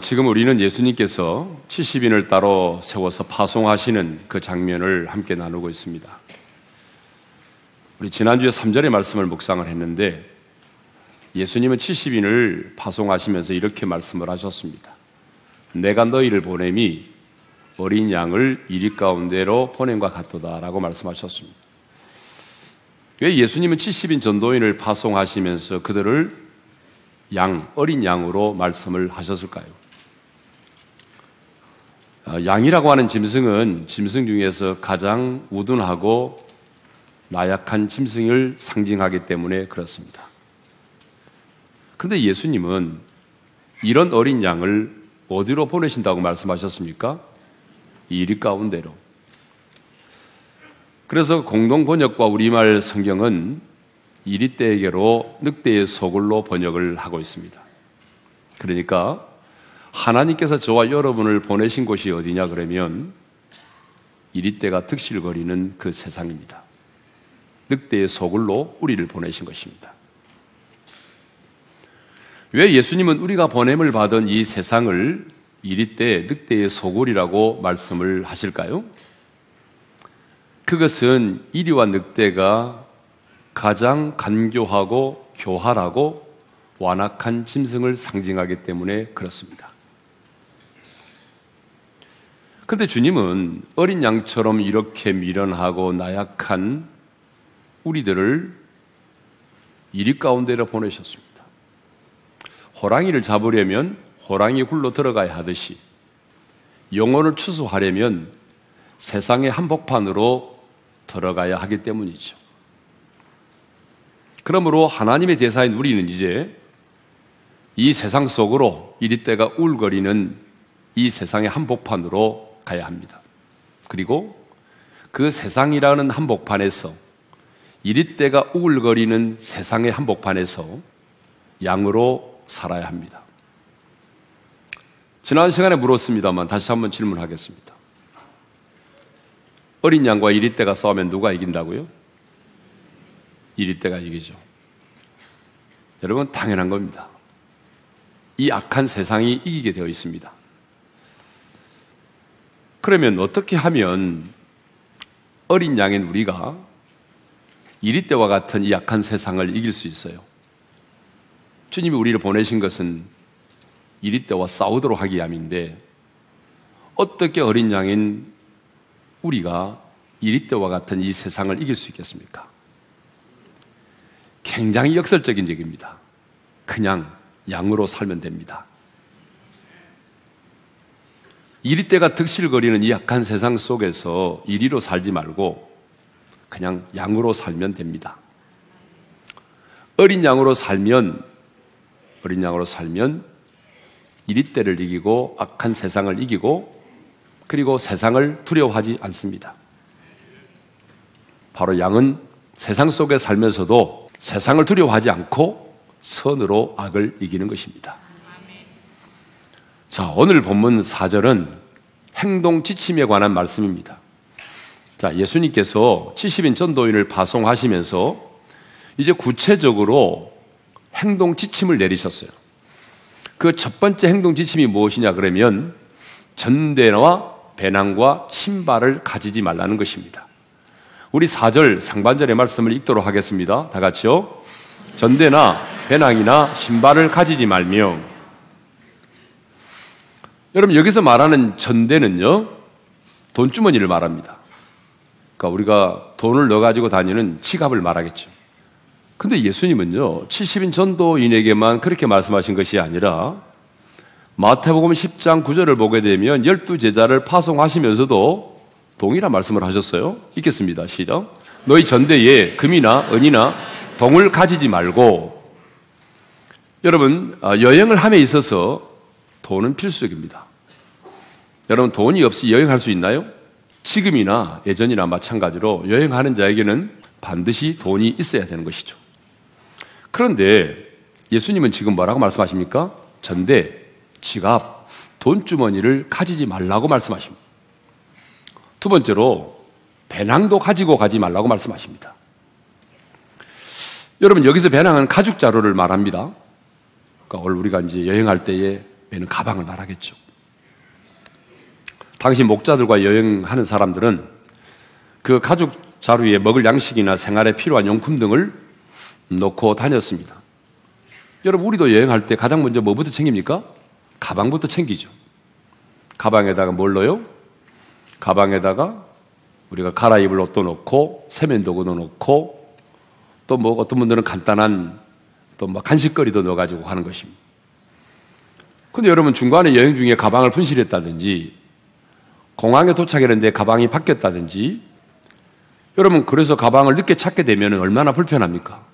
지금 우리는 예수님께서 70인을 따로 세워서 파송하시는 그 장면을 함께 나누고 있습니다. 우리 지난주에 3절의 말씀을 묵상을 했는데 예수님은 70인을 파송하시면서 이렇게 말씀을 하셨습니다. 내가 너희를 보냄이 어린 양을 이리 가운데로 보냄과 같도다 라고 말씀하셨습니다. 왜 예수님은 70인 전도인을 파송하시면서 그들을 어린 양으로 말씀을 하셨을까요? 양이라고 하는 짐승은 짐승 중에서 가장 우둔하고 나약한 짐승을 상징하기 때문에 그렇습니다. 그런데 예수님은 이런 어린 양을 어디로 보내신다고 말씀하셨습니까? 이리 가운데로. 그래서 공동 번역과 우리말 성경은 이리떼에게로 늑대의 소굴로 번역을 하고 있습니다. 그러니까 하나님께서 저와 여러분을 보내신 곳이 어디냐 그러면 이리떼가 득실거리는 그 세상입니다. 늑대의 소굴로 우리를 보내신 것입니다. 왜 예수님은 우리가 보냄을 받은 이 세상을 이리떼, 늑대의 소굴이라고 말씀을 하실까요? 그것은 이리와 늑대가 가장 간교하고 교활하고 완악한 짐승을 상징하기 때문에 그렇습니다. 그런데 주님은 어린 양처럼 이렇게 미련하고 나약한 우리들을 이리 가운데로 보내셨습니다. 호랑이를 잡으려면 호랑이 굴로 들어가야 하듯이 영혼을 추수하려면 세상의 한복판으로 들어가야 하기 때문이죠. 그러므로 하나님의 제사인 우리는 이제 이 세상 속으로 이리떼가 울거리는 이 세상의 한복판으로 가야 합니다. 그리고 그 세상이라는 한복판에서 이리떼가 우글거리는 세상의 한복판에서 양으로 살아야 합니다. 지난 시간에 물었습니다만 다시 한번 질문하겠습니다. 어린 양과 이리떼가 싸우면 누가 이긴다고요? 이리떼가 이기죠. 여러분, 당연한 겁니다. 이 악한 세상이 이기게 되어 있습니다. 그러면 어떻게 하면 어린 양인 우리가 이리떼와 같은 이 악한 세상을 이길 수 있어요? 주님이 우리를 보내신 것은 이리떼와 싸우도록 하기 위함인데 어떻게 어린 양인 우리가 이리떼와 같은 이 세상을 이길 수 있겠습니까? 굉장히 역설적인 얘기입니다. 그냥 양으로 살면 됩니다. 이리떼가 득실거리는 이 악한 세상 속에서 이리로 살지 말고 그냥 양으로 살면 됩니다. 어린 양으로 살면 이리떼를 이기고 악한 세상을 이기고 그리고 세상을 두려워하지 않습니다. 바로 양은 세상 속에 살면서도 세상을 두려워하지 않고 선으로 악을 이기는 것입니다. 자, 오늘 본문 4절은 행동 지침에 관한 말씀입니다. 자, 예수님께서 70인 전도인을 파송하시면서 이제 구체적으로 행동 지침을 내리셨어요. 그 첫 번째 행동 지침이 무엇이냐 그러면 전대와 배낭과 신발을 가지지 말라는 것입니다. 우리 4절 상반절의 말씀을 읽도록 하겠습니다. 다 같이요. 전대나 배낭이나 신발을 가지지 말며. 여러분, 여기서 말하는 전대는요, 돈주머니를 말합니다. 그러니까 우리가 돈을 넣어가지고 다니는 지갑을 말하겠죠. 근데 예수님은요, 70인 전도인에게만 그렇게 말씀하신 것이 아니라 마태복음 10장 9절을 보게 되면 12제자를 파송하시면서도 동일한 말씀을 하셨어요. 읽겠습니다. 시작. 너희 전대에 금이나 은이나 동을 가지지 말고. 여러분, 여행을 함에 있어서 돈은 필수적입니다. 여러분, 돈이 없이 여행할 수 있나요? 지금이나 예전이나 마찬가지로 여행하는 자에게는 반드시 돈이 있어야 되는 것이죠. 그런데 예수님은 지금 뭐라고 말씀하십니까? 전대, 지갑, 돈주머니를 가지지 말라고 말씀하십니다. 두 번째로 배낭도 가지고 가지 말라고 말씀하십니다. 여러분, 여기서 배낭은 가죽 자루를 말합니다. 그러니까 우리가 이제 여행할 때에 매는 가방을 말하겠죠. 당시 목자들과 여행하는 사람들은 그 가죽 자루에 먹을 양식이나 생활에 필요한 용품 등을 놓고 다녔습니다. 여러분, 우리도 여행할 때 가장 먼저 뭐부터 챙깁니까? 가방부터 챙기죠. 가방에다가 뭘 넣어요? 가방에다가 우리가 갈아입을 옷도 넣고 세면도구도 넣고 또 뭐 어떤 분들은 간단한 또 뭐 간식거리도 넣어가지고 하는 것입니다. 근데 여러분, 중간에 여행 중에 가방을 분실했다든지 공항에 도착했는데 가방이 바뀌었다든지, 여러분, 그래서 가방을 늦게 찾게 되면 얼마나 불편합니까?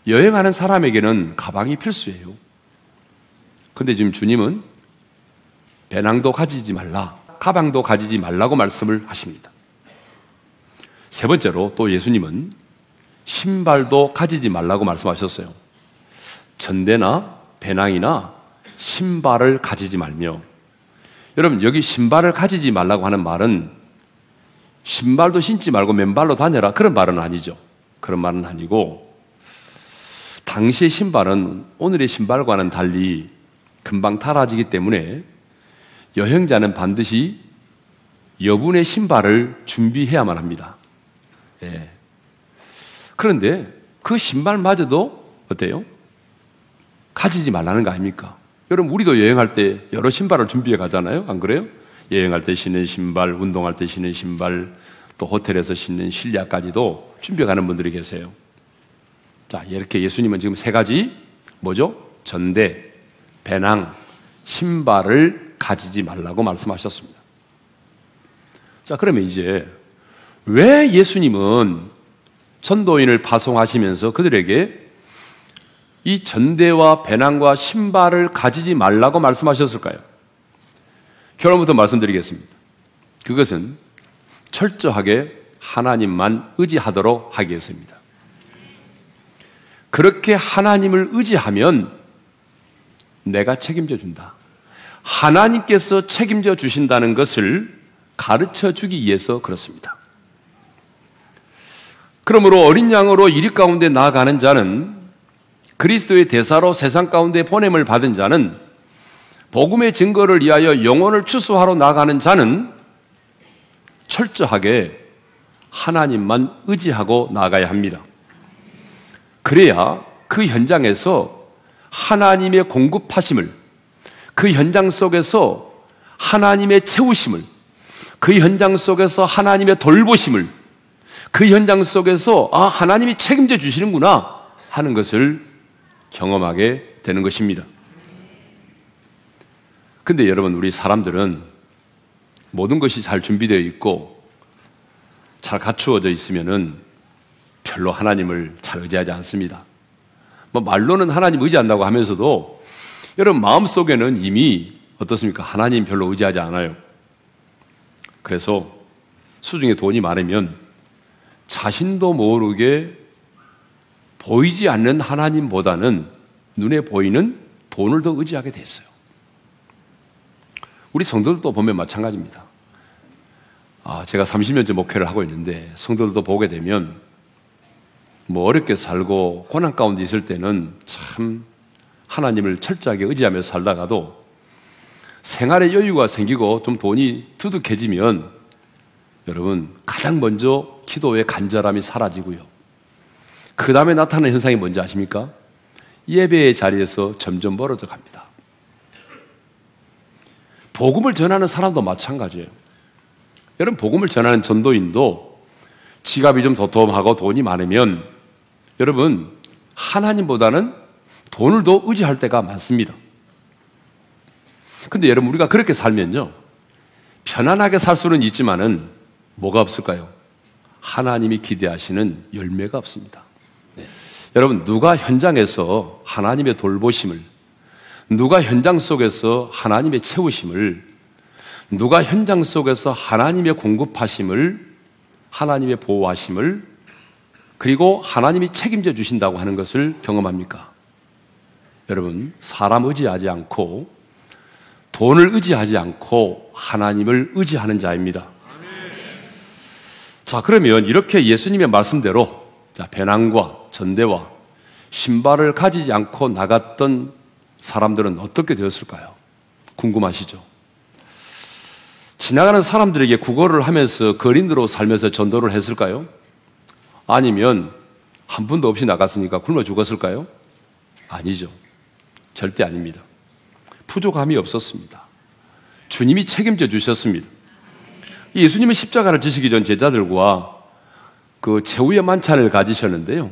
여행하는 사람에게는 가방이 필수예요. 근데 지금 주님은 배낭도 가지지 말라, 가방도 가지지 말라고 말씀을 하십니다. 세 번째로 또 예수님은 신발도 가지지 말라고 말씀하셨어요. 전대나 배낭이나 신발을 가지지 말며, 여러분, 여기 신발을 가지지 말라고 하는 말은 신발도 신지 말고 맨발로 다녀라, 그런 말은 아니죠. 그런 말은 아니고, 당시의 신발은 오늘의 신발과는 달리 금방 닳아지기 때문에 여행자는 반드시 여분의 신발을 준비해야만 합니다. 예. 그런데 그 신발마저도 어때요? 가지지 말라는 거 아닙니까? 여러분, 우리도 여행할 때 여러 신발을 준비해 가잖아요. 안 그래요? 여행할 때 신는 신발, 운동할 때 신는 신발, 또 호텔에서 신는 실내화까지도 준비해 가는 분들이 계세요. 자, 이렇게 예수님은 지금 세 가지 뭐죠? 전대, 배낭, 신발을 가지지 말라고 말씀하셨습니다. 자, 그러면 이제 왜 예수님은 전도인을 파송하시면서 그들에게 이 전대와 배낭과 신발을 가지지 말라고 말씀하셨을까요? 결론부터 말씀드리겠습니다. 그것은 철저하게 하나님만 의지하도록 하기 위해서입니다. 그렇게 하나님을 의지하면 내가 책임져 준다, 하나님께서 책임져 주신다는 것을 가르쳐 주기 위해서 그렇습니다. 그러므로 어린 양으로 이리 가운데 나아가는 자는, 그리스도의 대사로 세상 가운데 보냄을 받은 자는, 복음의 증거를 위하여 영혼을 추수하러 나가는 자는 철저하게 하나님만 의지하고 나가야 합니다. 그래야 그 현장에서 하나님의 공급하심을, 그 현장 속에서 하나님의 채우심을, 그 현장 속에서 하나님의 돌보심을, 그 현장 속에서 하나님이 책임져 주시는구나 하는 것을 경험하게 되는 것입니다. 근데 여러분, 우리 사람들은 모든 것이 잘 준비되어 있고 잘 갖추어져 있으면은 별로 하나님을 잘 의지하지 않습니다. 뭐 말로는 하나님 의지한다고 하면서도 여러분 마음속에는 이미 어떻습니까? 하나님 별로 의지하지 않아요. 그래서 수중에 돈이 많으면 자신도 모르게 보이지 않는 하나님보다는 눈에 보이는 돈을 더 의지하게 됐어요. 우리 성도들도 보면 마찬가지입니다. 제가 30년째 목회를 하고 있는데 성도들도 보게 되면 뭐 어렵게 살고 고난 가운데 있을 때는 참 하나님을 철저하게 의지하며 살다가도 생활에 여유가 생기고 좀 돈이 두둑해지면 여러분 가장 먼저 기도의 간절함이 사라지고요. 그 다음에 나타나는 현상이 뭔지 아십니까? 예배의 자리에서 점점 멀어져 갑니다. 복음을 전하는 사람도 마찬가지예요. 여러분, 복음을 전하는 전도인도 지갑이 좀 도톰하고 돈이 많으면 여러분 하나님보다는 돈을 더 의지할 때가 많습니다. 근데 여러분, 우리가 그렇게 살면요, 편안하게 살 수는 있지만은 뭐가 없을까요? 하나님이 기대하시는 열매가 없습니다. 네. 여러분, 누가 현장에서 하나님의 돌보심을, 누가 현장 속에서 하나님의 채우심을, 누가 현장 속에서 하나님의 공급하심을, 하나님의 보호하심을, 그리고 하나님이 책임져 주신다고 하는 것을 경험합니까? 여러분, 사람 의지하지 않고 돈을 의지하지 않고 하나님을 의지하는 자입니다. 자, 그러면 이렇게 예수님의 말씀대로 배낭과 전대와 신발을 가지지 않고 나갔던 사람들은 어떻게 되었을까요? 궁금하시죠? 지나가는 사람들에게 구걸을 하면서 거린으로 살면서 전도를 했을까요? 아니면 한 푼도 없이 나갔으니까 굶어 죽었을까요? 아니죠. 절대 아닙니다. 부족함이 없었습니다. 주님이 책임져 주셨습니다. 예수님은 십자가를 지시기 전 제자들과 그 최후의 만찬을 가지셨는데요.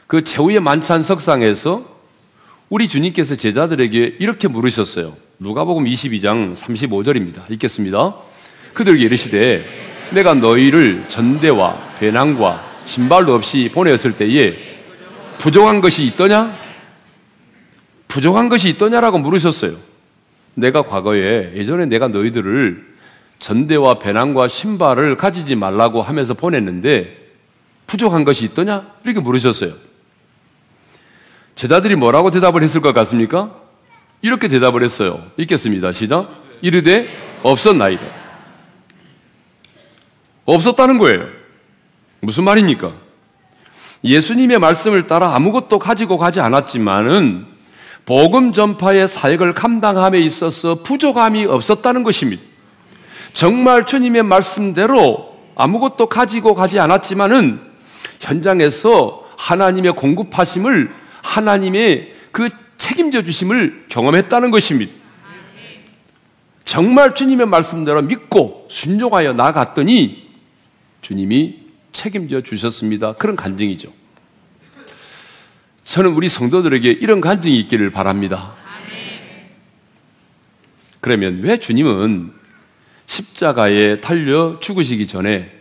그 최후의 만찬 석상에서 우리 주님께서 제자들에게 이렇게 물으셨어요. 누가복음 22장 35절입니다. 읽겠습니다. 그들에게 이르시되 내가 너희를 전대와 배낭과 신발도 없이 보내었을 때에 부족한 것이 있더냐? 부족한 것이 있더냐라고 물으셨어요. 내가 과거에 예전에 내가 너희들을 전대와 배낭과 신발을 가지지 말라고 하면서 보냈는데 부족한 것이 있더냐? 이렇게 물으셨어요. 제자들이 뭐라고 대답을 했을 것 같습니까? 이렇게 대답을 했어요. 읽겠습니다. 시작. 이르되 없었나이다. 없었다는 거예요. 무슨 말입니까? 예수님의 말씀을 따라 아무것도 가지고 가지 않았지만은 복음 전파의 사역을 감당함에 있어서 부족함이 없었다는 것입니다. 정말 주님의 말씀대로 아무것도 가지고 가지 않았지만은 현장에서 하나님의 공급하심을, 하나님의 그 책임져 주심을 경험했다는 것입니다. 정말 주님의 말씀대로 믿고 순종하여 나갔더니 주님이 책임져 주셨습니다. 그런 간증이죠. 저는 우리 성도들에게 이런 간증이 있기를 바랍니다. 그러면 왜 주님은 십자가에 달려 죽으시기 전에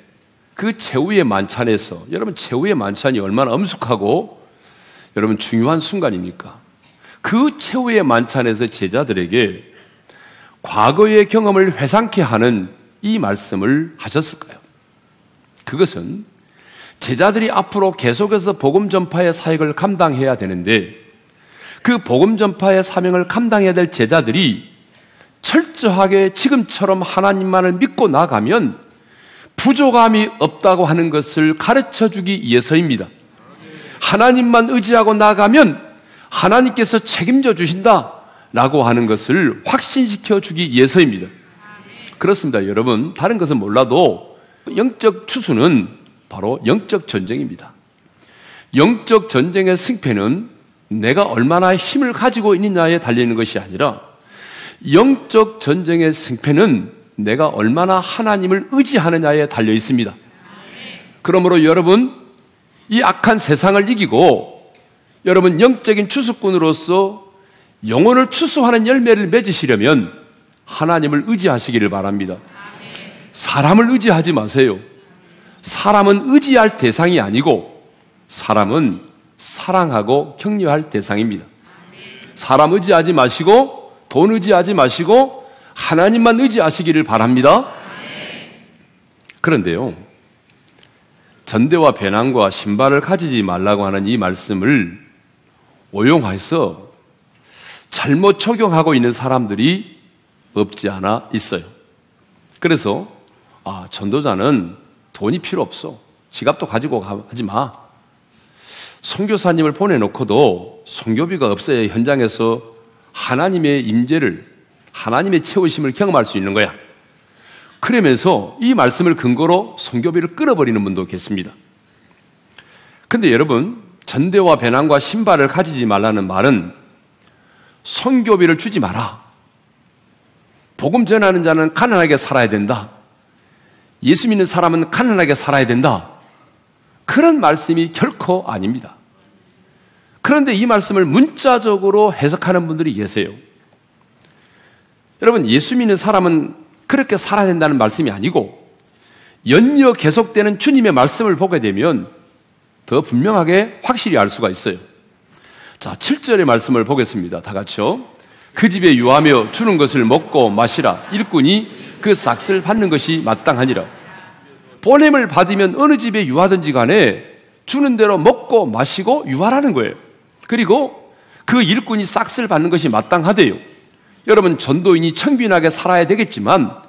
그 최후의 만찬에서, 여러분 최후의 만찬이 얼마나 엄숙하고 여러분 중요한 순간입니까? 그 최후의 만찬에서 제자들에게 과거의 경험을 회상케 하는 이 말씀을 하셨을까요? 그것은 제자들이 앞으로 계속해서 복음 전파의 사역을 감당해야 되는데 그 복음 전파의 사명을 감당해야 될 제자들이 철저하게 지금처럼 하나님만을 믿고 나가면 부족함이 없다고 하는 것을 가르쳐주기 위해서입니다. 하나님만 의지하고 나가면 하나님께서 책임져 주신다라고 하는 것을 확신시켜 주기 위해서입니다. 그렇습니다. 여러분, 다른 것은 몰라도 영적 추수는 바로 영적 전쟁입니다. 영적 전쟁의 승패는 내가 얼마나 힘을 가지고 있느냐에 달려있는 것이 아니라 영적 전쟁의 승패는 내가 얼마나 하나님을 의지하느냐에 달려 있습니다. 그러므로 여러분, 이 악한 세상을 이기고 여러분 영적인 추수꾼으로서 영혼을 추수하는 열매를 맺으시려면 하나님을 의지하시기를 바랍니다. 사람을 의지하지 마세요. 사람은 의지할 대상이 아니고 사람은 사랑하고 격려할 대상입니다. 사람 의지하지 마시고 돈 의지하지 마시고 하나님만 의지하시기를 바랍니다. 그런데요, 전대와 배낭과 신발을 가지지 말라고 하는 이 말씀을 오용해서 잘못 적용하고 있는 사람들이 없지 않아 있어요. 그래서 전도자는 돈이 필요 없어. 지갑도 가지고 가지 마. 선교사님을 보내놓고도 선교비가 없어야 현장에서 하나님의 임재를, 하나님의 채우심을 경험할 수 있는 거야. 그러면서 이 말씀을 근거로 선교비를 끌어버리는 분도 계십니다. 근데 여러분, 전대와 배낭과 신발을 가지지 말라는 말은 선교비를 주지 마라. 복음 전하는 자는 가난하게 살아야 된다. 예수 믿는 사람은 가난하게 살아야 된다. 그런 말씀이 결코 아닙니다. 그런데 이 말씀을 문자적으로 해석하는 분들이 계세요. 여러분, 예수 믿는 사람은 그렇게 살아야 된다는 말씀이 아니고 연이어 계속되는 주님의 말씀을 보게 되면 더 분명하게 확실히 알 수가 있어요. 자, 7절의 말씀을 보겠습니다. 다 같이요. 그 집에 유하며 주는 것을 먹고 마시라. 일꾼이 그 삭슬 받는 것이 마땅하니라. 보냄을 받으면 어느 집에 유하든지 간에 주는 대로 먹고 마시고 유하라는 거예요. 그리고 그 일꾼이 싹쓸 받는 것이 마땅하대요. 여러분, 전도인이 청빈하게 살아야 되겠지만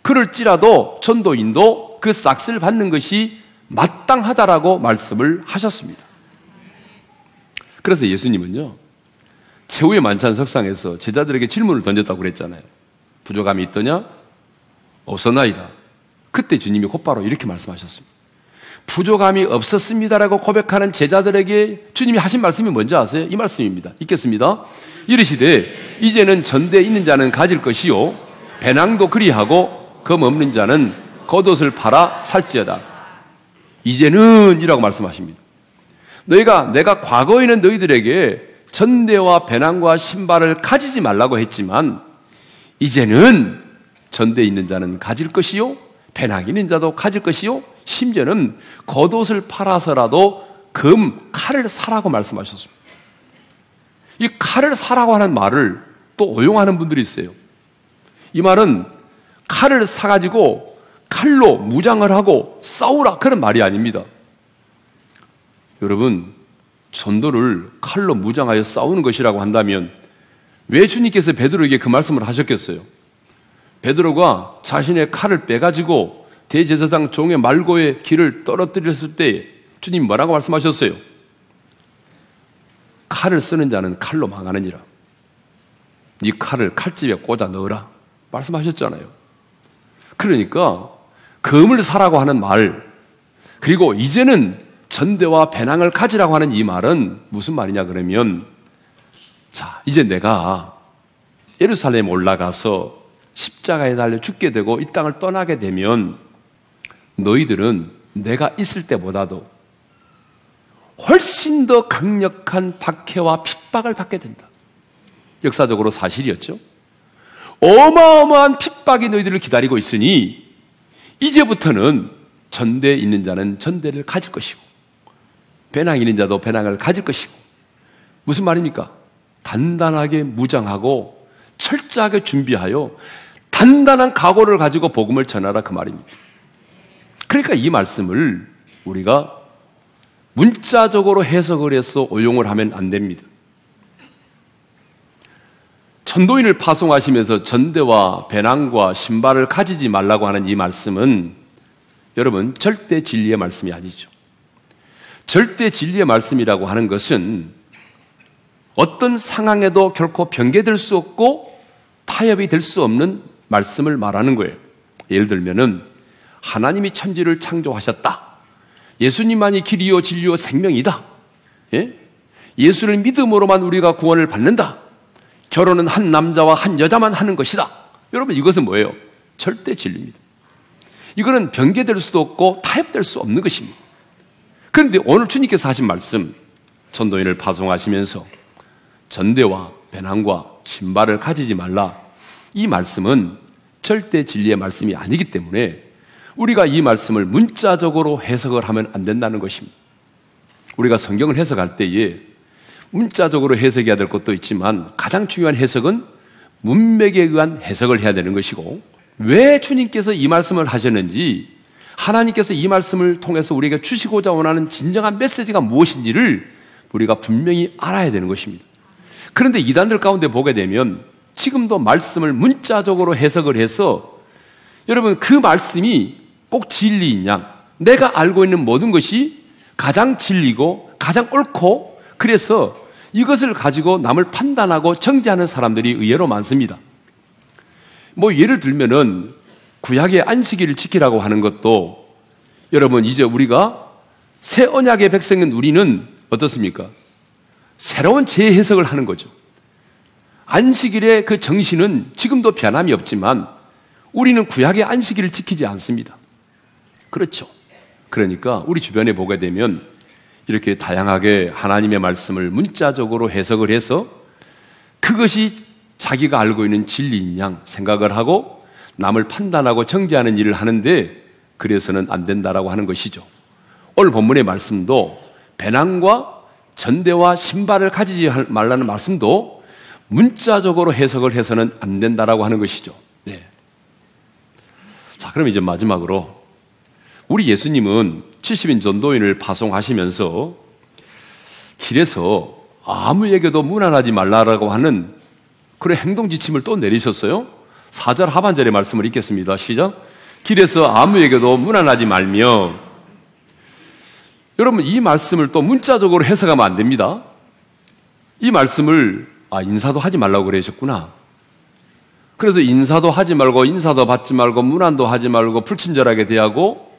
그럴지라도 전도인도 그 싹쓸 받는 것이 마땅하다라고 말씀을 하셨습니다. 그래서 예수님은요, 최후의 만찬 석상에서 제자들에게 질문을 던졌다고 그랬잖아요. 부족함이 있더냐? 없었나이다. 그때 주님이 곧바로 이렇게 말씀하셨습니다. 부족함이 없었습니다라고 고백하는 제자들에게 주님이 하신 말씀이 뭔지 아세요? 이 말씀입니다. 읽겠습니다. 이르시되 이제는 전대에 있는 자는 가질 것이요 배낭도 그리하고 검 없는 자는 겉옷을 팔아 살지어다. 이제는 이라고 말씀하십니다. 내가 과거에는 너희들에게 전대와 배낭과 신발을 가지지 말라고 했지만 이제는 전대에 있는 자는 가질 것이요 배낭 있는 자도 가질 것이요 심지어는 겉옷을 팔아서라도 칼을 사라고 말씀하셨습니다. 이 칼을 사라고 하는 말을 또 오용하는 분들이 있어요. 이 말은 칼을 사가지고 칼로 무장을 하고 싸우라 그런 말이 아닙니다. 여러분, 전도를 칼로 무장하여 싸우는 것이라고 한다면 왜 주님께서 베드로에게 그 말씀을 하셨겠어요? 베드로가 자신의 칼을 빼가지고 대제사장 종의 말고의 길을 떨어뜨렸을 때 주님 뭐라고 말씀하셨어요? 칼을 쓰는 자는 칼로 망하느니라. 네 칼을 칼집에 꽂아 넣으라 말씀하셨잖아요. 그러니까 검을 사라고 하는 말, 그리고 이제는 전대와 배낭을 가지라고 하는 이 말은 무슨 말이냐 그러면, 자, 이제 내가 예루살렘 올라가서 십자가에 달려 죽게 되고 이 땅을 떠나게 되면 너희들은 내가 있을 때보다도 훨씬 더 강력한 박해와 핍박을 받게 된다. 역사적으로 사실이었죠. 어마어마한 핍박이 너희들을 기다리고 있으니 이제부터는 전대에 있는 자는 전대를 가질 것이고 배낭 있는 자도 배낭을 가질 것이고, 무슨 말입니까? 단단하게 무장하고 철저하게 준비하여 단단한 각오를 가지고 복음을 전하라 그 말입니다. 그러니까 이 말씀을 우리가 문자적으로 해석을 해서 오용을 하면 안 됩니다. 전도인을 파송하시면서 전대와 배낭과 신발을 가지지 말라고 하는 이 말씀은 여러분 절대 진리의 말씀이 아니죠. 절대 진리의 말씀이라고 하는 것은 어떤 상황에도 결코 변개될 수 없고 타협이 될 수 없는 말씀을 말하는 거예요. 예를 들면은 하나님이 천지를 창조하셨다. 예수님만이 길이요 진리요 생명이다. 예? 예수를 믿음으로만 우리가 구원을 받는다. 결혼은 한 남자와 한 여자만 하는 것이다. 여러분, 이것은 뭐예요? 절대 진리입니다. 이거는 변개될 수도 없고 타협될 수 없는 것입니다. 그런데 오늘 주님께서 하신 말씀, 전도인을 파송하시면서 전대와 배낭과 신발을 가지지 말라, 이 말씀은 절대 진리의 말씀이 아니기 때문에 우리가 이 말씀을 문자적으로 해석을 하면 안 된다는 것입니다. 우리가 성경을 해석할 때에 문자적으로 해석해야 될 것도 있지만 가장 중요한 해석은 문맥에 의한 해석을 해야 되는 것이고, 왜 주님께서 이 말씀을 하셨는지, 하나님께서 이 말씀을 통해서 우리에게 주시고자 원하는 진정한 메시지가 무엇인지를 우리가 분명히 알아야 되는 것입니다. 그런데 이단들 가운데 보게 되면 지금도 말씀을 문자적으로 해석을 해서 여러분 그 말씀이 꼭 진리인 양, 내가 알고 있는 모든 것이 가장 진리고 가장 옳고, 그래서 이것을 가지고 남을 판단하고 정죄하는 사람들이 의외로 많습니다. 뭐 예를 들면은 구약의 안식일을 지키라고 하는 것도, 여러분 이제 우리가 새 언약의 백성인 우리는 어떻습니까? 새로운 재해석을 하는 거죠. 안식일의 그 정신은 지금도 변함이 없지만 우리는 구약의 안식일을 지키지 않습니다. 그렇죠. 그러니까 우리 주변에 보게 되면 이렇게 다양하게 하나님의 말씀을 문자적으로 해석을 해서 그것이 자기가 알고 있는 진리인 양 생각을 하고 남을 판단하고 정죄하는 일을 하는데, 그래서는 안 된다라고 하는 것이죠. 오늘 본문의 말씀도 배낭과 전대와 신발을 가지지 말라는 말씀도 문자적으로 해석을 해서는 안 된다라고 하는 것이죠. 네. 자, 그럼 이제 마지막으로 우리 예수님은 70인 전도인을 파송하시면서 길에서 아무에게도 무난하지 말라라고 하는 그런 행동 지침을 또 내리셨어요. 4절 하반절의 말씀을 읽겠습니다. 시작. 길에서 아무에게도 무난하지 말며. 여러분, 이 말씀을 또 문자적으로 해석하면 안 됩니다. 이 말씀을 인사도 하지 말라고 그러셨구나. 그래서 인사도 하지 말고 인사도 받지 말고 문안도 하지 말고 불친절하게 대하고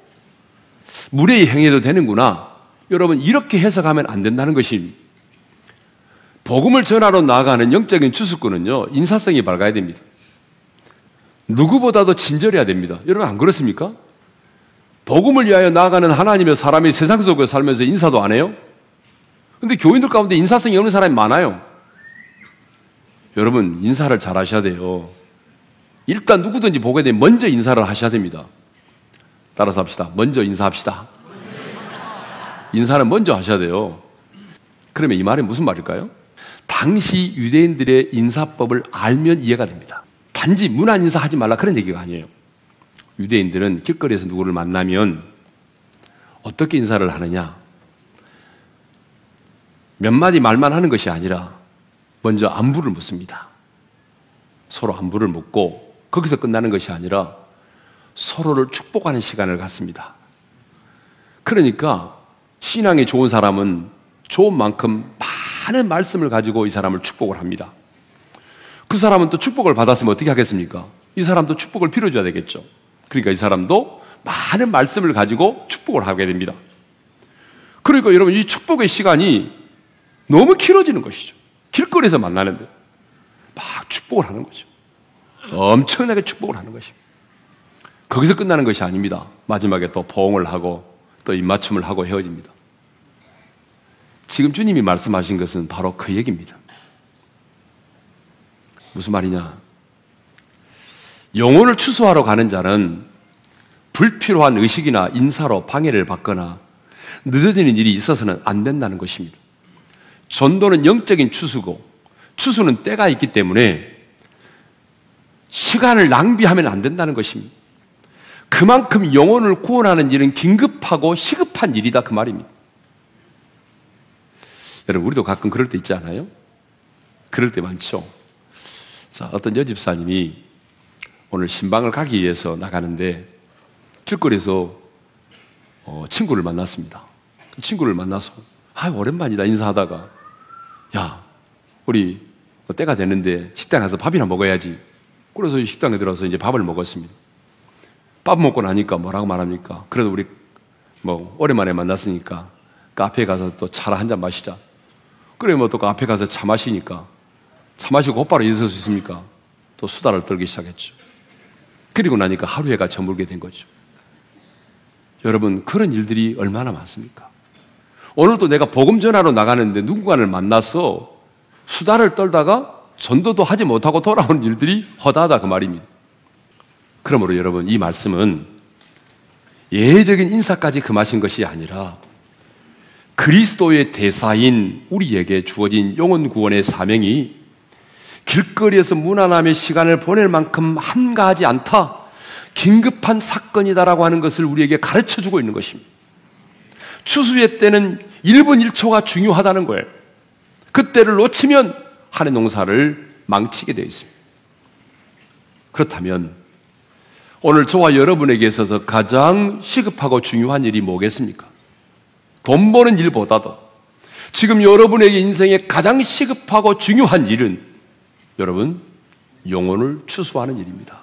무례히 행해도 되는구나. 여러분, 이렇게 해석하면 안 된다는 것입니다. 복음을 전하러 나아가는 영적인 추수꾼은요, 인사성이 밝아야 됩니다. 누구보다도 친절해야 됩니다. 여러분, 안 그렇습니까? 복음을 위하여 나아가는 하나님의 사람이 세상 속에 살면서 인사도 안 해요? 근데 교인들 가운데 인사성이 없는 사람이 많아요. 여러분, 인사를 잘 하셔야 돼요. 일단 누구든지 보게 되면 먼저 인사를 하셔야 됩니다. 따라서 합시다. 먼저 인사합시다. 인사는 먼저 하셔야 돼요. 그러면 이 말이 무슨 말일까요? 당시 유대인들의 인사법을 알면 이해가 됩니다. 단지 문안 인사하지 말라 그런 얘기가 아니에요. 유대인들은 길거리에서 누구를 만나면 어떻게 인사를 하느냐, 몇 마디 말만 하는 것이 아니라 먼저 안부를 묻습니다. 서로 안부를 묻고 거기서 끝나는 것이 아니라 서로를 축복하는 시간을 갖습니다. 그러니까 신앙이 좋은 사람은 좋은 만큼 많은 말씀을 가지고 이 사람을 축복을 합니다. 그 사람은 또 축복을 받았으면 어떻게 하겠습니까? 이 사람도 축복을 빌어줘야 되겠죠. 그러니까 이 사람도 많은 말씀을 가지고 축복을 하게 됩니다. 그러니까 여러분, 이 축복의 시간이 너무 길어지는 것이죠. 길거리에서 만나는데 막 축복을 하는 거죠. 엄청나게 축복을 하는 것입니다. 거기서 끝나는 것이 아닙니다. 마지막에 또 포옹을 하고 또 입맞춤을 하고 헤어집니다. 지금 주님이 말씀하신 것은 바로 그 얘기입니다. 무슨 말이냐? 영혼을 추수하러 가는 자는 불필요한 의식이나 인사로 방해를 받거나 늦어지는 일이 있어서는 안 된다는 것입니다. 전도는 영적인 추수고 추수는 때가 있기 때문에 시간을 낭비하면 안 된다는 것입니다. 그만큼 영혼을 구원하는 일은 긴급하고 시급한 일이다, 그 말입니다. 여러분, 우리도 가끔 그럴 때 있지 않아요? 그럴 때 많죠. 자, 어떤 여집사님이 오늘 신방을 가기 위해서 나가는데 길거리에서 친구를 만났습니다. 친구를 만나서 오랜만이다 인사하다가, 야, 우리 때가 됐는데 식당에 가서 밥이나 먹어야지. 그래서 식당에 들어서 이제 밥을 먹었습니다. 밥 먹고 나니까 뭐라고 말합니까? 그래도 우리 오랜만에 만났으니까 카페에 가서 또 차를 한잔 마시자. 그래 또 카페에 가서 차 마시니까 차 마시고 곧바로 있을 수 있습니까? 또 수다를 떨기 시작했죠. 그리고 나니까 하루해가 저물게 된 거죠. 여러분, 그런 일들이 얼마나 많습니까? 오늘도 내가 복음 전하러 나가는데 누군가를 만나서 수다를 떨다가 전도도 하지 못하고 돌아오는 일들이 허다하다, 그 말입니다. 그러므로 여러분, 이 말씀은 예외적인 인사까지 금하신 것이 아니라 그리스도의 대사인 우리에게 주어진 영혼 구원의 사명이 길거리에서 무난함의 시간을 보낼 만큼 한가하지 않다, 긴급한 사건이다라고 하는 것을 우리에게 가르쳐주고 있는 것입니다. 추수의 때는 1분 1초가 중요하다는 거예요. 그때를 놓치면 한해 농사를 망치게 되어 있습니다. 그렇다면 오늘 저와 여러분에게 있어서 가장 시급하고 중요한 일이 뭐겠습니까? 돈 버는 일보다도 지금 여러분에게 인생에 가장 시급하고 중요한 일은 여러분, 영혼을 추수하는 일입니다.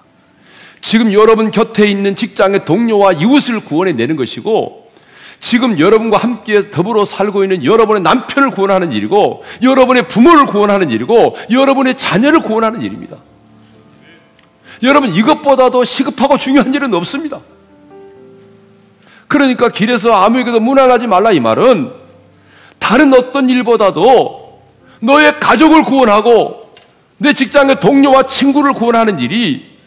지금 여러분 곁에 있는 직장의 동료와 이웃을 구원해내는 것이고, 지금 여러분과 함께 더불어 살고 있는 여러분의 남편을 구원하는 일이고, 여러분의 부모를 구원하는 일이고, 여러분의 자녀를 구원하는 일입니다. 여러분, 이것보다도 시급하고 중요한 일은 없습니다. 그러니까 길에서 아무에게도 무난하지 말라, 이 말은 다른 어떤 일보다도 너의 가족을 구원하고 내 직장의 동료와 친구를 구원하는 일이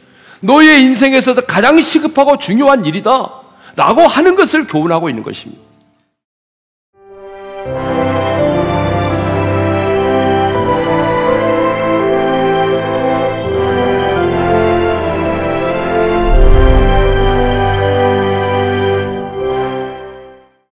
너의 인생에서 가장 시급하고 중요한 일이다 라고 하는 것을 교훈하고 있는 것입니다.